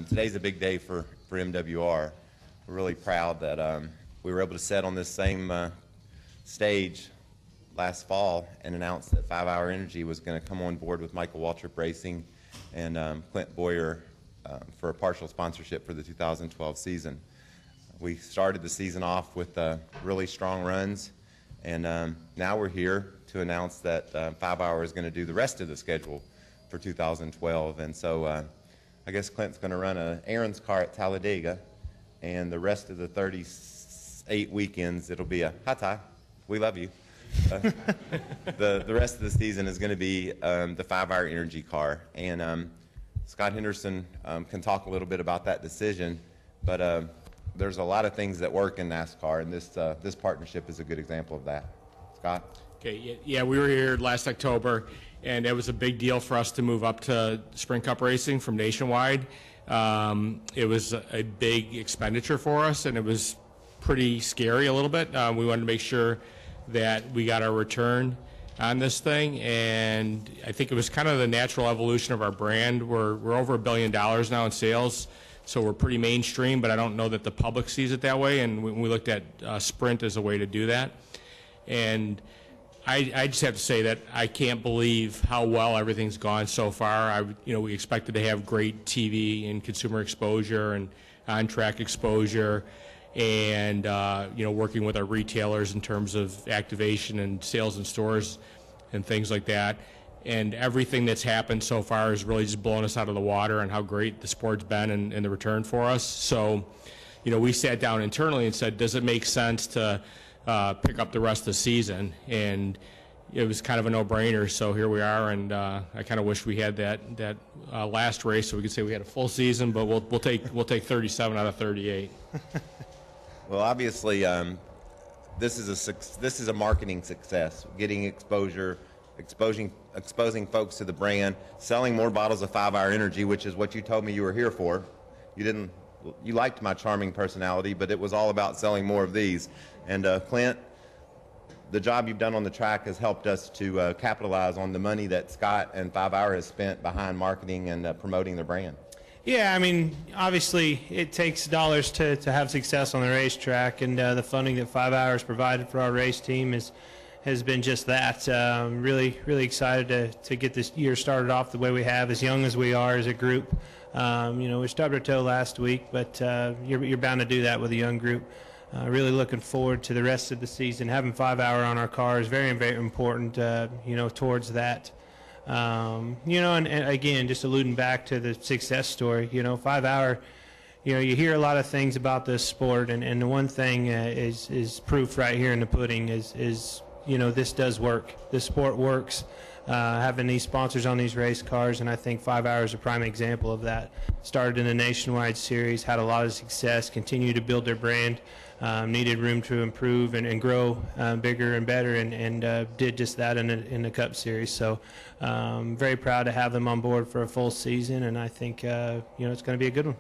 Today's a big day for MWR. We're really proud that we were able to sit on this same stage last fall and announce that 5 Hour Energy was going to come on board with Michael Waltrip Racing and Clint Boyer for a partial sponsorship for the 2012 season. We started the season off with really strong runs, and now we're here to announce that 5 Hour is going to do the rest of the schedule for 2012. And so I guess Clint's going to run an Aaron's car at Talladega, and the rest of the 38 weekends it'll be a hi Ty, we love you. The rest of the season is going to be the 5 Hour Energy car, and Scott Henderson can talk a little bit about that decision, but there's a lot of things that work in NASCAR, and this partnership is a good example of that. Scott? Okay, yeah, we were here last October, and it was a big deal for us to move up to Sprint Cup racing from Nationwide. It was a big expenditure for us, and it was pretty scary a little bit. We wanted to make sure that we got our return on this thing, and I think it was kind of the natural evolution of our brand. We're over $1 billion now in sales, so we're pretty mainstream, but I don't know that the public sees it that way, and we looked at Sprint as a way to do that. And I just have to say that I can't believe how well everything's gone so far. We expected to have great TV and consumer exposure and on-track exposure, and working with our retailers in terms of activation and sales in stores and things like that. And everything that's happened so far has really just blown us out of the water on how great the sport's been and the return for us. So, we sat down internally and said, does it make sense to pick up the rest of the season? And it was kind of a no-brainer, so here we are, and I kind of wish we had that last race so we could say we had a full season, but we'll take 37 out of 38. Well, obviously, this is a marketing success. Getting exposure, exposing folks to the brand, selling more bottles of 5 Hour Energy, which is what you told me you were here for. You liked my charming personality, but it was all about selling more of these. And Clint, the job you've done on the track has helped us to capitalize on the money that Scott and 5 Hour has spent behind marketing and promoting their brand. Yeah, I mean, obviously it takes dollars to have success on the racetrack, and the funding that 5 Hour has provided for our race team has been just that. Really excited to get this year started off the way we have, as young as we are as a group. We stubbed our toe last week, but you're bound to do that with a young group. Really looking forward to the rest of the season. Having 5 Hour on our car is very, very important, towards that. And again, just alluding back to the success story, 5 Hour, you hear a lot of things about this sport, and the one thing is proof right here in the pudding is this does work. This sport works. Having these sponsors on these race cars, and I think 5 Hour is a prime example of that. Started in the Nationwide Series, had a lot of success, continued to build their brand, needed room to improve and grow bigger and better, and did just that in the Cup Series. So very proud to have them on board for a full season, and I think it's going to be a good one.